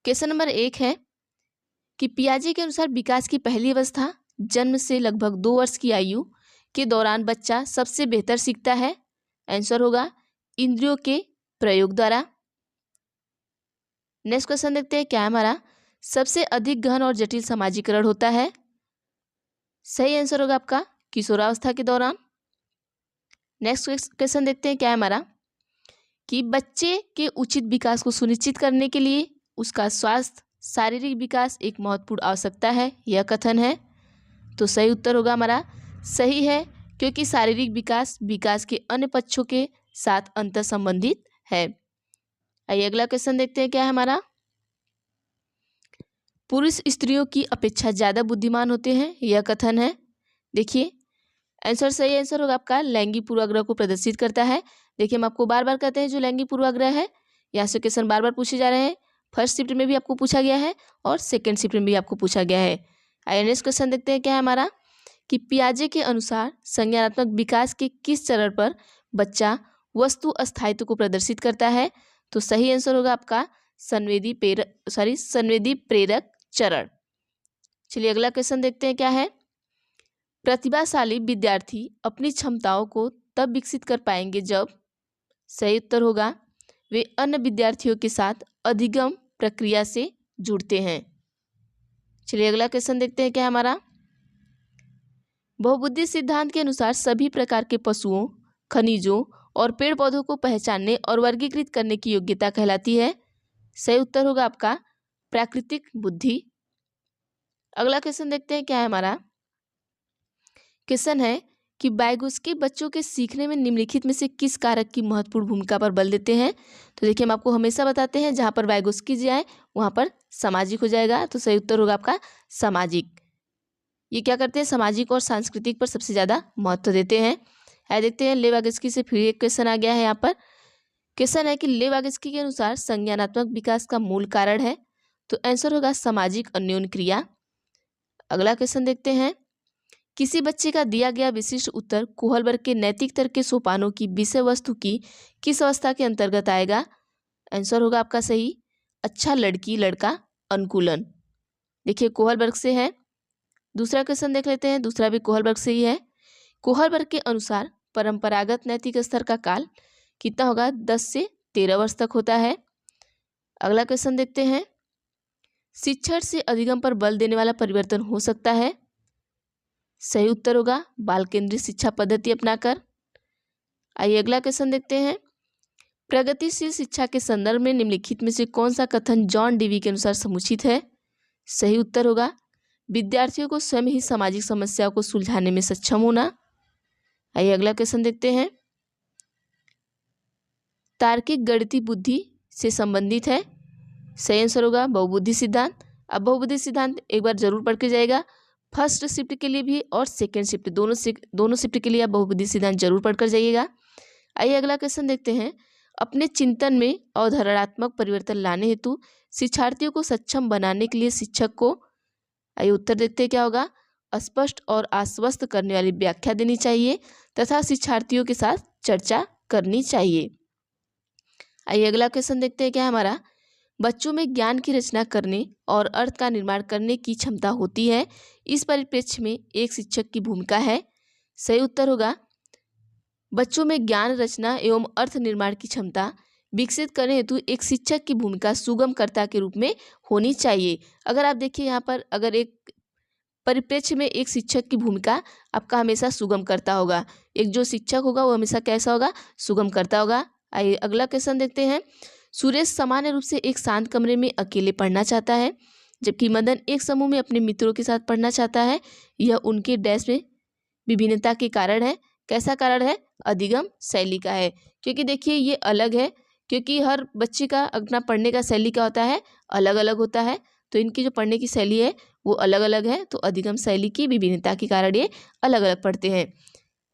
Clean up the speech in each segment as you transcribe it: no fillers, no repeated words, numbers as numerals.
Question number 1 है कि पियाजे के अनुसार विकास की पहली अवस्था जन्म से लगभग 2 वर्ष की आयु के दौरान बच्चा सबसे बेहतर सीखता है। आंसर होगा इंद्रियों के प्रयोग द्वारा। नेक्स्ट क्वेश्चन देखते हैं क्या है हमारा, सबसे अधिक गहन और जटिल समाजीकरण होता है। सही आंसर होगा आपका किशोरावस्था के दौरान। नेक्स्ट क्वेश्चन देखते हैं क्या है हमारा कि बच्चे के उचित विकास को सुनिश्चित करने के लिए उसका स्वास्थ्य शारीरिक विकास एक महत्वपूर्ण आवश्यकता है, यह कथन है। तो सही उत्तर होगा हमारा सही है, क्योंकि शारीरिक विकास विकास के अन्य पक्षों के साथ अंतर संबंधित है। आइए अगला क्वेश्चन देखते हैं क्या है हमारा, पुरुष स्त्रियों की अपेक्षा ज्यादा बुद्धिमान होते हैं, यह कथन है। देखिए आंसर सही आंसर होगा आपका लैंगिक पूर्वाग्रह को प्रदर्शित करता है। देखिए हम आपको बार बार कहते हैं जो लैंगिक पूर्वाग्रह है, यहाँ से क्वेश्चन बार बार पूछे जा रहे हैं। फर्स्ट शिफ्ट में भी आपको पूछा गया है और सेकंड शिफ्ट में भी आपको पूछा गया है। आइए नेक्स्ट क्वेश्चन देखते हैं क्या है हमारा कि पियाजे के अनुसार संज्ञानात्मक विकास के किस चरण पर बच्चा वस्तु अस्थायित्व को प्रदर्शित करता है। तो सही आंसर होगा आपका संवेदी प्रेरक चरण। चलिए अगला क्वेश्चन देखते हैं क्या है, प्रतिभाशाली विद्यार्थी अपनी क्षमताओं को तब विकसित कर पाएंगे जब, सही उत्तर होगा वे अन्य विद्यार्थियों के साथ अधिगम प्रक्रिया से जुड़ते हैं। चलिए अगला क्वेश्चन देखते हैं क्या हमारा, बहुबुद्धि सिद्धांत के अनुसार सभी प्रकार के पशुओं खनिजों और पेड़ पौधों को पहचानने और वर्गीकृत करने की योग्यता कहलाती है। सही उत्तर होगा आपका प्राकृतिक बुद्धि। अगला क्वेश्चन देखते हैं क्या है हमारा, क्वेश्चन है कि वाइगोत्स्की बच्चों के सीखने में निम्नलिखित में से किस कारक की महत्वपूर्ण भूमिका पर बल देते हैं। तो देखिए हम आपको हमेशा बताते हैं जहाँ पर वाइगोत्स्की जी आए वहाँ पर सामाजिक हो जाएगा। तो सही उत्तर होगा आपका सामाजिक। ये क्या करते हैं, सामाजिक और सांस्कृतिक पर सबसे ज़्यादा महत्व देते हैं। आइए देखते हैं लेव वाइगोत्स्की से फिर एक क्वेश्चन आ गया है। यहाँ पर क्वेश्चन है कि लेव वाइगोत्स्की के अनुसार संज्ञानात्मक विकास का मूल कारण है। तो आंसर होगा सामाजिक अन्योन्य क्रिया। अगला क्वेश्चन देखते हैं, किसी बच्चे का दिया गया विशिष्ट उत्तर कोहलबर्ग के नैतिक तर्क के सोपानों की विषय वस्तु की किस अवस्था के अंतर्गत आएगा। आंसर होगा आपका सही अच्छा लड़की लड़का अनुकूलन। देखिए कोहलबर्ग से है। दूसरा क्वेश्चन देख लेते हैं, दूसरा भी कोहलबर्ग से ही है। कोहलबर्ग के अनुसार परंपरागत नैतिक स्तर का काल कितना होगा, 10 से 13 वर्ष तक होता है। अगला क्वेश्चन देखते हैं, शिक्षण से अधिगम पर बल देने वाला परिवर्तन हो सकता है। सही उत्तर होगा बाल केंद्रित शिक्षा पद्धति अपनाकर। आइए अगला क्वेश्चन देखते हैं, प्रगतिशील शिक्षा के संदर्भ में निम्नलिखित में से कौन सा कथन जॉन डीवी के अनुसार समुचित है। सही उत्तर होगा विद्यार्थियों को स्वयं ही सामाजिक समस्याओं को सुलझाने में सक्षम होना। आइए अगला क्वेश्चन देखते हैं, तार्किक गणितीय बुद्धि से संबंधित है। सही आंसर होगा बहुबुद्धि सिद्धांत। अब बहुबुद्धि सिद्धांत एक बार जरूर पढ़ के जाएगा, फर्स्ट शिफ्ट के लिए भी और सेकेंड शिफ्ट दोनों शिफ्ट के लिए आप बहुबुद्धि सिद्धांत जरूर पढ़कर जाइएगा। आइए अगला क्वेश्चन देखते हैं, अपने चिंतन में अवधारणात्मक परिवर्तन लाने हेतु शिक्षार्थियों को सक्षम बनाने के लिए शिक्षक को, आइए उत्तर देखते हैं क्या होगा, स्पष्ट और आश्वस्त करने वाली व्याख्या देनी चाहिए तथा शिक्षार्थियों के साथ चर्चा करनी चाहिए। आइए अगला क्वेश्चन देखते हैं क्या हमारा, बच्चों में ज्ञान की रचना करने और अर्थ का निर्माण करने की क्षमता होती है, इस परिप्रेक्ष्य में एक शिक्षक की भूमिका है। सही उत्तर होगा बच्चों में ज्ञान रचना एवं अर्थ निर्माण की क्षमता विकसित करने हेतु एक शिक्षक की भूमिका सुगमकर्ता के रूप में होनी चाहिए। अगर आप देखिए यहाँ पर अगर एक परिप्रेक्ष्य में एक शिक्षक की भूमिका आपका हमेशा सुगमकर्ता होगा, एक जो शिक्षक होगा वो हमेशा कैसा होगा, सुगमकर्ता होगा। आइए अगला क्वेश्चन देखते हैं, सुरेश सामान्य रूप से एक शांत कमरे में अकेले पढ़ना चाहता है जबकि मदन एक समूह में अपने मित्रों के साथ पढ़ना चाहता है। यह उनके डैश में विभिन्नता के कारण है। कैसा कारण है, अधिगम शैली का है। क्योंकि देखिए ये अलग है, क्योंकि हर बच्चे का अपना पढ़ने का शैली क्या होता है, अलग अलग होता है। तो इनकी जो पढ़ने की शैली है वो अलग अलग है, तो अधिगम शैली की विभिन्नता के कारण ये अलग अलग पढ़ते हैं।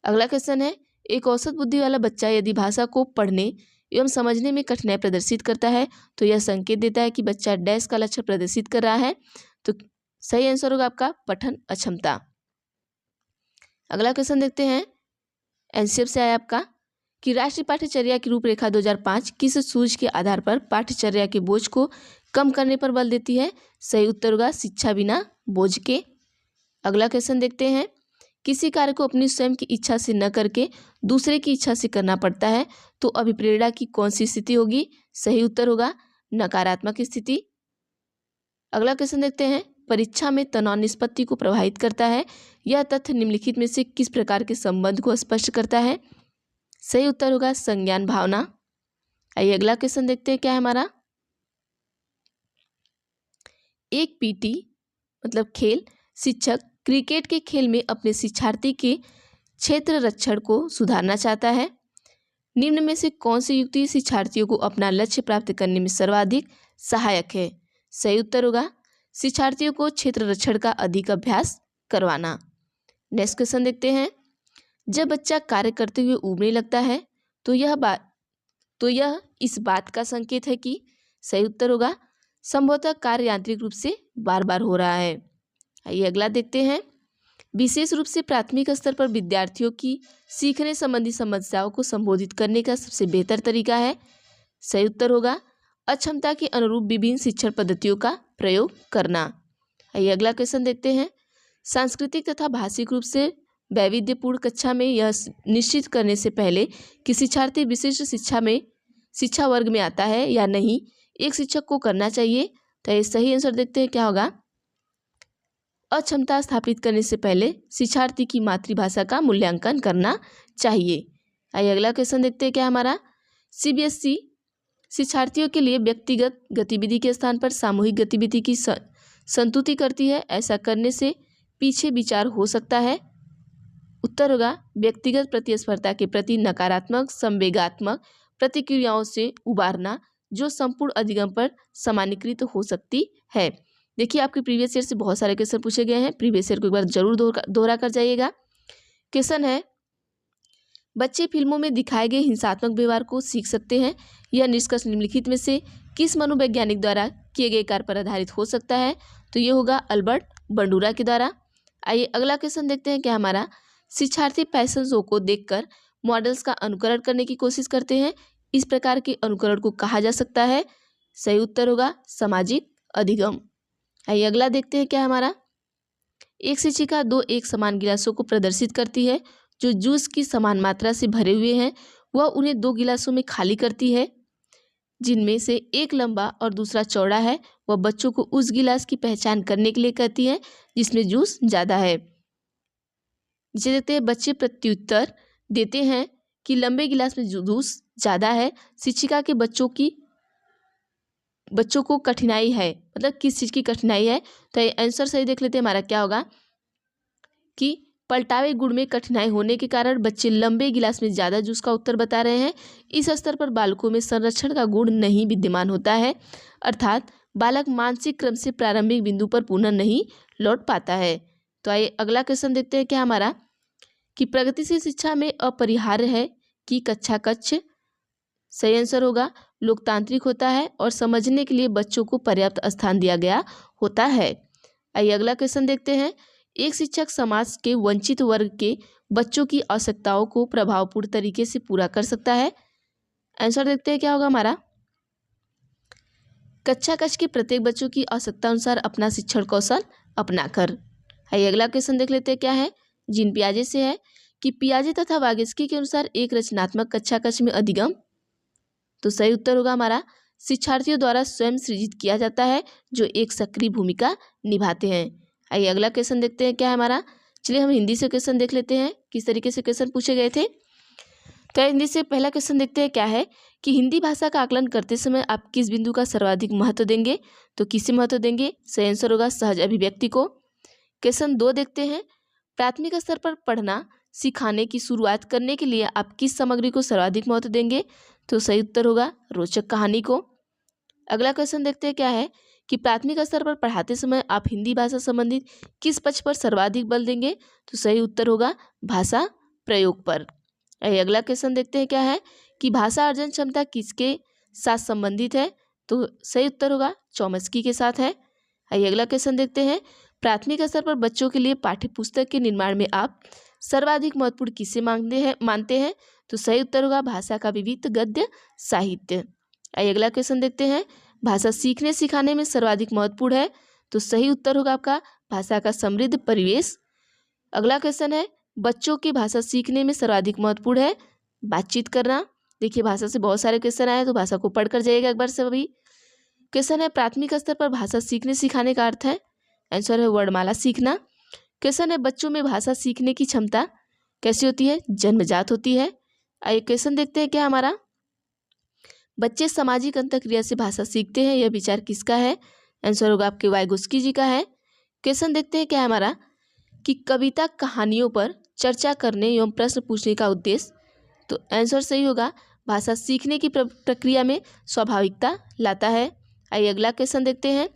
अगला क्वेश्चन है, एक औसत बुद्धि वाला बच्चा यदि भाषा को पढ़ने एवं समझने में कठिनाई प्रदर्शित करता है तो यह संकेत देता है कि बच्चा डैश का लक्षण प्रदर्शित कर रहा है। तो सही आंसर होगा आपका पठन अक्षमता। अगला क्वेश्चन देखते हैं, एनसीएफ से आया आपका कि राष्ट्रीय पाठ्यचर्या की रूपरेखा 2005 किस सूझ के आधार पर पाठ्यचर्या के बोझ को कम करने पर बल देती है। सही उत्तर होगा शिक्षा बिना बोझ के। अगला क्वेश्चन देखते हैं, किसी कार्य को अपनी स्वयं की इच्छा से न करके दूसरे की इच्छा से करना पड़ता है तो अभिप्रेरणा की कौन सी स्थिति होगी? सही उत्तर होगा नकारात्मक स्थिति। अगला क्वेश्चन देखते हैं, परीक्षा में तनाव निष्पत्ति को प्रभावित करता है। यह तथ्य निम्नलिखित में से किस प्रकार के संबंध को स्पष्ट करता है? सही उत्तर होगा संज्ञान भावना। आइए अगला क्वेश्चन देखते हैं, क्या है हमारा, एक पीटी मतलब खेल शिक्षक क्रिकेट के खेल में अपने शिक्षार्थी के क्षेत्र रक्षण को सुधारना चाहता है। निम्न में से कौन सी युक्ति शिक्षार्थियों को अपना लक्ष्य प्राप्त करने में सर्वाधिक सहायक है? सही उत्तर होगा शिक्षार्थियों को क्षेत्र रक्षण का अधिक अभ्यास करवाना। नेक्स्ट क्वेश्चन देखते हैं, जब बच्चा कार्य करते हुए ऊबने लगता है तो यह इस बात का संकेत है कि? सही उत्तर होगा संभवतः कार्य यांत्रिक रूप से बार बार हो रहा है। आइए अगला देखते हैं, विशेष रूप से प्राथमिक स्तर पर विद्यार्थियों की सीखने संबंधी समस्याओं को संबोधित करने का सबसे बेहतर तरीका है। सही उत्तर होगा अक्षमता के अनुरूप विभिन्न शिक्षण पद्धतियों का प्रयोग करना। आइए अगला क्वेश्चन देखते हैं, सांस्कृतिक तथा भाषिक रूप से वैविध्यपूर्ण कक्षा में यह निश्चित करने से पहले कि शिक्षार्थी विशिष्ट शिक्षा वर्ग में आता है या नहीं, एक शिक्षक को करना चाहिए। तो ये सही आंसर देखते हैं, क्या होगा, अक्षमता स्थापित करने से पहले शिक्षार्थी की मातृभाषा का मूल्यांकन करना चाहिए। आइए अगला क्वेश्चन देखते हैं, क्या हमारा, सीबीएसई शिक्षार्थियों के लिए व्यक्तिगत गतिविधि के स्थान पर सामूहिक गतिविधि की संतुति करती है। ऐसा करने से पीछे विचार हो सकता है। उत्तर होगा व्यक्तिगत प्रतिस्पर्धा के प्रति नकारात्मक संवेगात्मक प्रतिक्रियाओं से उबारना जो संपूर्ण अधिगम पर सामान्यीकृत हो सकती है। देखिए आपके प्रीवियस ईयर से बहुत सारे क्वेश्चन पूछे गए हैं, प्रीवियस ईयर को एक बार जरूर दोहरा कर जाइएगा। क्वेश्चन है, बच्चे फिल्मों में दिखाए गए हिंसात्मक व्यवहार को सीख सकते हैं। यह निष्कर्ष निम्नलिखित में से किस मनोवैज्ञानिक द्वारा किए गए कार्य पर आधारित हो सकता है? तो ये होगा अल्बर्ट बंडूरा के द्वारा। आइए अगला क्वेश्चन देखते हैं, क्या हमारा, शिक्षार्थी फैशन शो को देखकर मॉडल्स का अनुकरण करने की कोशिश करते हैं। इस प्रकार के अनुकरण को कहा जा सकता है। सही उत्तर होगा सामाजिक अधिगम। आइए अगला देखते हैं, क्या हमारा, एक शिक्षिका दो एक समान गिलासों को प्रदर्शित करती है जो जूस की समान मात्रा से भरे हुए हैं। वह उन्हें दो गिलासों में खाली करती है जिनमें से एक लंबा और दूसरा चौड़ा है। वह बच्चों को उस गिलास की पहचान करने के लिए कहती है जिसमें जूस ज़्यादा है। जिसे देखते हैं, बच्चे प्रत्युत्तर देते हैं कि लंबे गिलास में जूस ज़्यादा है। शिक्षिका के बच्चों को कठिनाई है, मतलब किस चीज़ की कठिनाई है? तो ये आंसर सही देख लेते हैं, हमारा क्या होगा कि पलटावे गुण में कठिनाई होने के कारण बच्चे लंबे गिलास में ज़्यादा जूस का उत्तर बता रहे हैं। इस स्तर पर बालकों में संरक्षण का गुण नहीं विद्यमान होता है, अर्थात बालक मानसिक क्रम से प्रारंभिक बिंदु पर पुनः नहीं लौट पाता है। तो आइए अगला क्वेश्चन देखते हैं, क्या हमारा, कि प्रगतिशील शिक्षा में अपरिहार्य है कि कक्षा कक्ष? सही आंसर होगा लोकतांत्रिक होता है और समझने के लिए बच्चों को पर्याप्त स्थान दिया गया होता है। आइए अगला क्वेश्चन देखते हैं, एक शिक्षक समाज के वंचित वर्ग के बच्चों की आवश्यकताओं को प्रभावपूर्ण तरीके से पूरा कर सकता है। आंसर देखते हैं, क्या होगा हमारा, कक्षा कक्ष के प्रत्येक बच्चों की आवश्यकता अनुसार अपना शिक्षण कौशल अपनाकर। आइए अगला क्वेश्चन देख लेते हैं, क्या है, जीन पियाजे से है कि पियाजे तथा वागेस्की के अनुसार एक रचनात्मक कक्षा कक्ष में अधिगम। तो सही उत्तर होगा हमारा शिक्षार्थियों द्वारा स्वयं सृजित किया जाता है जो एक सक्रिय भूमिका निभाते हैं। आइए अगला क्वेश्चन देखते हैं, क्या है हमारा, चलिए हम हिंदी से क्वेश्चन देख लेते हैं किस तरीके से क्वेश्चन पूछे गए थे। तो हिंदी से पहला क्वेश्चन देखते हैं, क्या है कि हिंदी भाषा का आकलन करते समय आप किस बिंदु का सर्वाधिक महत्व देंगे? तो किसे महत्व देंगे? सही आंसर होगा सहज अभिव्यक्ति को। क्वेश्चन 2 देखते हैं, प्राथमिक स्तर पर पढ़ना सिखाने की शुरुआत करने के लिए आप किस सामग्री को सर्वाधिक महत्व देंगे? तो सही उत्तर होगा रोचक कहानी को। अगला क्वेश्चन देखते हैं, क्या है कि प्राथमिक स्तर पर पढ़ाते समय आप हिंदी भाषा संबंधित किस पक्ष पर सर्वाधिक बल देंगे? तो सही उत्तर होगा भाषा प्रयोग पर। अगला क्वेश्चन देखते हैं, क्या है कि भाषा अर्जन क्षमता किसके साथ संबंधित है? तो सही उत्तर होगा चॉम्स्की के साथ है। आइए अगला क्वेश्चन देखते हैं, प्राथमिक स्तर पर बच्चों के लिए पाठ्य पुस्तक के निर्माण में आप सर्वाधिक महत्वपूर्ण किसे मानते हैं? तो सही उत्तर होगा भाषा का विविध गद्य साहित्य। आइए अगला क्वेश्चन देखते हैं, भाषा सीखने सिखाने में सर्वाधिक महत्वपूर्ण है? तो सही उत्तर होगा आपका भाषा का समृद्ध परिवेश। अगला क्वेश्चन है, बच्चों की भाषा सीखने में सर्वाधिक महत्वपूर्ण है बातचीत करना। देखिए भाषा से बहुत सारे क्वेश्चन आए, तो भाषा को पढ़कर जाइएगा एक बार से अभी। क्वेश्चन है, प्राथमिक स्तर पर भाषा सीखने सिखाने का अर्थ है? आंसर है वर्णमाला सीखना। क्वेश्चन है, बच्चों में भाषा सीखने की क्षमता कैसी होती है? जन्मजात होती है। आइए क्वेश्चन देखते हैं क्या हमारा, बच्चे सामाजिक अंतःक्रिया से भाषा सीखते हैं, यह विचार किसका है? आंसर होगा आपके वाइगोस्की जी का है। क्वेश्चन देखते हैं क्या हमारा, कि कविता कहानियों पर चर्चा करने एवं प्रश्न पूछने का उद्देश्य? तो आंसर सही होगा भाषा सीखने की प्रक्रिया में स्वाभाविकता लाता है। आइए अगला क्वेश्चन देखते हैं,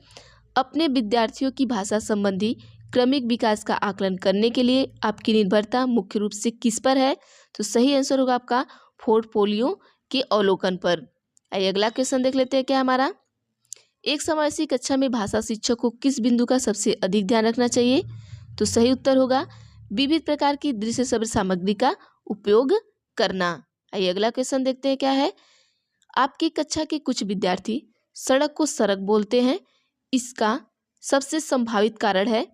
अपने विद्यार्थियों की भाषा संबंधी क्रमिक विकास का आकलन करने के लिए आपकी निर्भरता मुख्य रूप से किस पर है? तो सही आंसर होगा आपका पोर्टफोलियो के अवलोकन पर। आइए अगला क्वेश्चन देख लेते हैं क्या हमारा, एक समावेशी कक्षा में भाषा शिक्षक को किस बिंदु का सबसे अधिक ध्यान रखना चाहिए? तो सही उत्तर होगा विविध प्रकार की दृश्य श्रव्य सामग्री का उपयोग करना। आइए अगला क्वेश्चन देखते हैं क्या है, आपकी कक्षा के कुछ विद्यार्थी सड़क को सड़क बोलते हैं, इसका सबसे संभावित कारण है?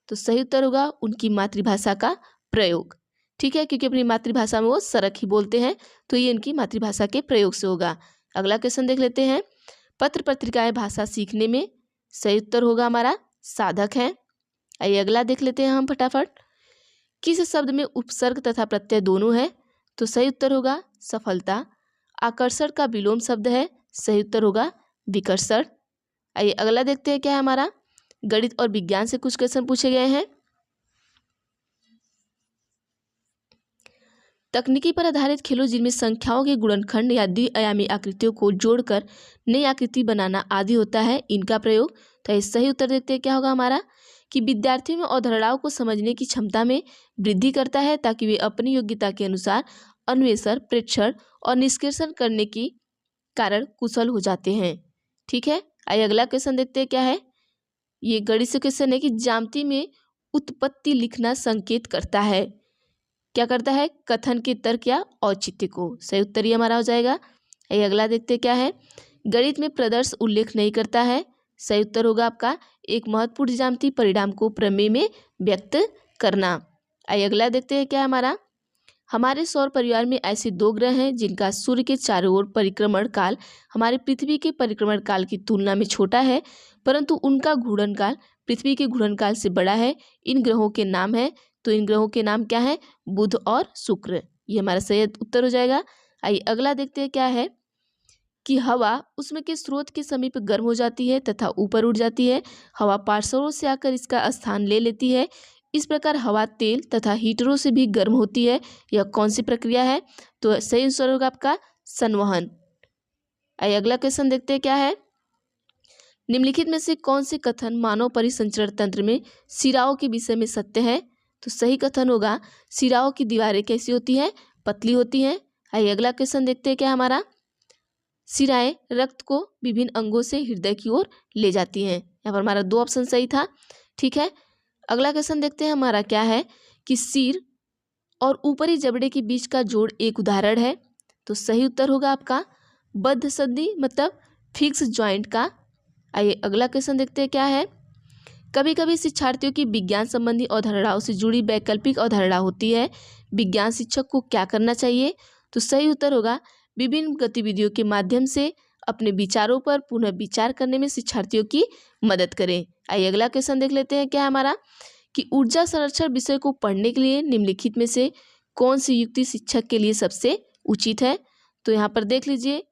तो सही उत्तर होगा उनकी मातृभाषा का प्रयोग। ठीक है, क्योंकि अपनी मातृभाषा में वो सड़क ही बोलते हैं, तो ये इनकी मातृभाषा के प्रयोग से होगा। अगला क्वेश्चन देख लेते हैं, पत्र पत्रिकाएं भाषा सीखने में? सही उत्तर होगा हमारा साधक है। आइए अगला देख लेते हैं हम फटाफट, किस शब्द में उपसर्ग तथा प्रत्यय दोनों है? तो सही उत्तर होगा सफलता। आकर्षण का विलोम शब्द है, सही उत्तर होगा विकर्षण। आइए अगला देखते हैं क्या है हमारा, गणित और विज्ञान से कुछ क्वेश्चन पूछे गए हैं। तकनीकी पर आधारित खेलों जिनमें संख्याओं के गुणनखंड या द्विआयामी आकृतियों को जोड़कर नई आकृति बनाना आदि होता है, इनका प्रयोग? तो इस सही उत्तर देखते हैं क्या होगा हमारा, कि विद्यार्थियों में अवधारणाओं को समझने की क्षमता में वृद्धि करता है ताकि वे अपनी योग्यता के अनुसार अन्वेषण, प्रेक्षण और निष्कर्षण करने की कारण कुशल हो जाते हैं। ठीक है, आइए अगला क्वेश्चन देखते हैं क्या है, ये गणित से क्वेश्चन है कि ज्यामिति में उत्पत्ति लिखना संकेत करता है, क्या करता है? कथन के तर्क या औचित्य को। सही उत्तर ही हमारा हो जाएगा। आइए अगला देखते हैं क्या है, गणित में प्रदर्श उल्लेख नहीं करता है, सही उत्तर होगा आपका एक महत्वपूर्ण ज्यामिति परिणाम को प्रमेय में व्यक्त करना। आइए अगला देखते हैं क्या हमारा, हमारे सौर परिवार में ऐसे 2 ग्रह हैं जिनका सूर्य के चारों ओर परिक्रमण काल हमारे पृथ्वी के परिक्रमण काल की तुलना में छोटा है, परंतु उनका घूर्णन काल पृथ्वी के घूर्णन काल से बड़ा है। इन ग्रहों के नाम है? तो इन ग्रहों के नाम क्या है? बुध और शुक्र। ये हमारा सही उत्तर हो जाएगा। आइए अगला देखते हैं क्या है, कि हवा उसमें के स्रोत के समीप गर्म हो जाती है तथा ऊपर उड़ जाती है, हवा पार्श्वों से आकर इसका स्थान ले लेती है। इस प्रकार हवा तेल तथा हीटरों से भी गर्म होती है, यह कौन सी प्रक्रिया है? तो सही आंसर होगा आपका संवहन। आइए अगला क्वेश्चन देखते हैं क्या है, निम्नलिखित में से कौन से कथन मानव परिसंचरण तंत्र में शिराओं के विषय में सत्य है? तो सही कथन होगा शिराओं की दीवारें कैसी होती हैं? पतली होती हैं। आइए अगला क्वेश्चन देखते हैं क्या हमारा, शिराएं रक्त को विभिन्न अंगों से हृदय की ओर ले जाती हैं। यहाँ पर हमारा 2 ऑप्शन सही था। ठीक है, अगला क्वेश्चन देखते हैं हमारा क्या है, कि सिर और ऊपरी जबड़े के बीच का जोड़ एक उदाहरण है। तो सही उत्तर होगा आपका बद्ध संधि, मतलब फिक्स जॉइंट का। आइए अगला क्वेश्चन देखते हैं क्या है, कभी कभी शिक्षार्थियों की विज्ञान संबंधी अवधारणाओं से जुड़ी वैकल्पिक अवधारणा होती है, विज्ञान शिक्षक को क्या करना चाहिए? तो सही उत्तर होगा विभिन्न गतिविधियों के माध्यम से अपने विचारों पर पुनः विचार करने में शिक्षार्थियों की मदद करें। आइए अगला क्वेश्चन देख लेते हैं क्या हमारा, कि ऊर्जा संरक्षण विषय को पढ़ने के लिए निम्नलिखित में से कौन सी युक्ति शिक्षक के लिए सबसे उचित है? तो यहाँ पर देख लीजिए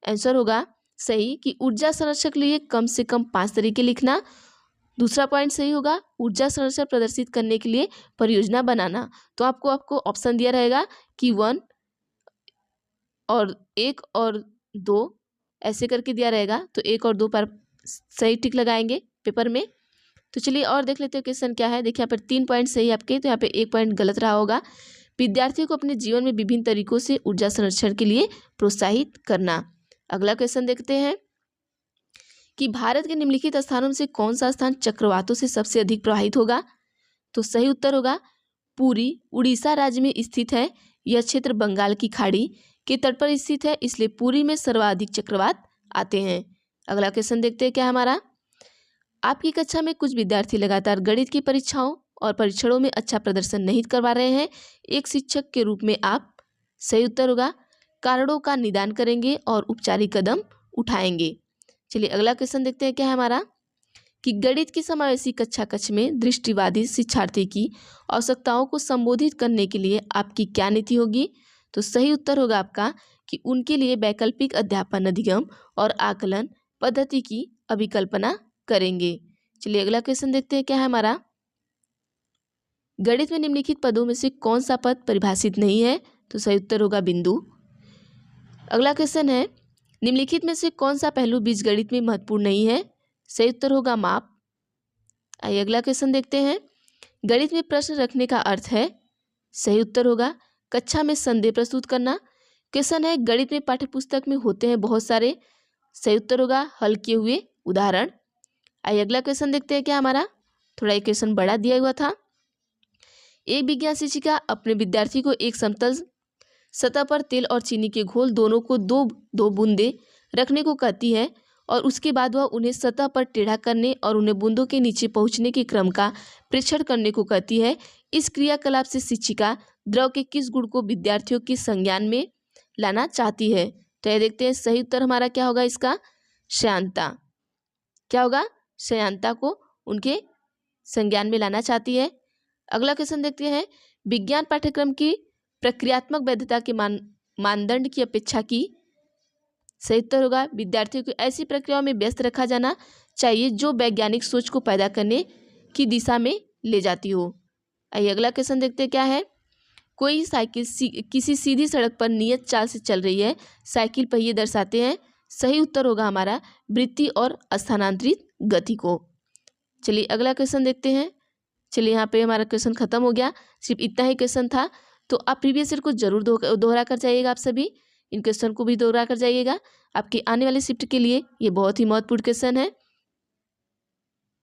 आंसर होगा सही, कि ऊर्जा संरक्षण के लिए कम से कम 5 तरीके लिखना। दूसरा पॉइंट सही होगा ऊर्जा संरक्षण प्रदर्शित करने के लिए परियोजना बनाना। तो आपको ऑप्शन दिया रहेगा कि 1 और 1 और 2 ऐसे करके दिया रहेगा, तो 1 और 2 पर सही टिक लगाएंगे पेपर में। तो चलिए और देख लेते हैं क्वेश्चन क्या है। देखिए यहाँ पर 3 पॉइंट सही आपके, तो यहाँ पे 1 पॉइंट गलत रहा होगा। विद्यार्थियों को अपने जीवन में विभिन्न तरीकों से ऊर्जा संरक्षण के लिए प्रोत्साहित करना। अगला क्वेश्चन देखते हैं कि भारत के निम्नलिखित स्थानों में से कौन सा स्थान चक्रवातों से सबसे अधिक प्रभावित होगा? तो सही उत्तर होगा पुरी, उड़ीसा राज्य में स्थित है। यह क्षेत्र बंगाल की खाड़ी के तट पर स्थित है, इसलिए पुरी में सर्वाधिक चक्रवात आते हैं। अगला क्वेश्चन देखते हैं क्या है हमारा। आपकी कक्षा में कुछ विद्यार्थी लगातार गणित की परीक्षाओं और परीक्षणों में अच्छा प्रदर्शन नहीं करवा रहे हैं। एक शिक्षक के रूप में आप, सही उत्तर होगा, कारणों का निदान करेंगे और उपचारिक कदम उठाएंगे। चलिए अगला क्वेश्चन देखते हैं क्या है हमारा कि गणित की समावेशी कक्ष में दृष्टिबाधित शिक्षार्थी की आवश्यकताओं को संबोधित करने के लिए आपकी क्या नीति होगी। तो सही उत्तर होगा आपका कि उनके लिए वैकल्पिक अध्यापन अधिगम और आकलन पद्धति की अभिकल्पना करेंगे। चलिए अगला क्वेश्चन देखते हैं क्या है हमारा। गणित में निम्नलिखित पदों में से कौन सा पद परिभाषित नहीं है। तो सही उत्तर होगा बिंदु। अगला क्वेश्चन है निम्नलिखित में से कौन सा पहलू बीजगणित में महत्वपूर्ण नहीं है। सही उत्तर होगा माप। आइए अगला क्वेश्चन देखते हैं। गणित में प्रश्न रखने का अर्थ है। सही उत्तर होगा कक्षा में संदेह प्रस्तुत करना। क्वेश्चन है गणित में पाठ्यपुस्तक में होते हैं बहुत सारे। सही उत्तर होगा हल किए हुए उदाहरण। आइए अगला क्वेश्चन देखते हैं क्या हमारा। थोड़ा एक क्वेश्चन बड़ा दिया हुआ था। एक विज्ञान शिक्षिका अपने विद्यार्थी को एक समतल सतह पर तेल और चीनी के घोल दोनों को दो बूंदे रखने को कहती है और उसके बाद वह उन्हें सतह पर टेढ़ा करने और उन्हें बूंदों के नीचे पहुंचने के क्रम का परीक्षण करने को कहती है। इस क्रियाकलाप से शिक्षिका द्रव के किस गुण को विद्यार्थियों के संज्ञान में लाना चाहती है। तो यह देखते हैं सही उत्तर हमारा क्या होगा इसका, श्यानता। क्या होगा, श्यानता को उनके संज्ञान में लाना चाहती है। अगला क्वेश्चन देखते हैं विज्ञान पाठ्यक्रम की प्रक्रियात्मक वैधता के मानदंड की अपेक्षा की। सही उत्तर होगा विद्यार्थियों को ऐसी प्रक्रियाओं में व्यस्त रखा जाना चाहिए जो वैज्ञानिक सोच को पैदा करने की दिशा में ले जाती हो। आइए अगला क्वेश्चन देखते हैं क्या है। कोई साइकिल किसी सीधी सड़क पर नियत चाल से चल रही है। साइकिल पहिए दर्शाते हैं। सही उत्तर होगा हमारा वृत्ति और स्थानांतरित गति को। चलिए अगला क्वेश्चन देखते हैं। चलिए यहाँ पे हमारा क्वेश्चन खत्म हो गया। सिर्फ इतना ही क्वेश्चन था, तो आप प्रीवियस ईयर को जरूर दोहरा कर जाइएगा। आप सभी इन क्वेश्चन को भी दोहरा कर जाइएगा। आपकी आने वाली शिफ्ट के लिए ये बहुत ही महत्वपूर्ण क्वेश्चन है।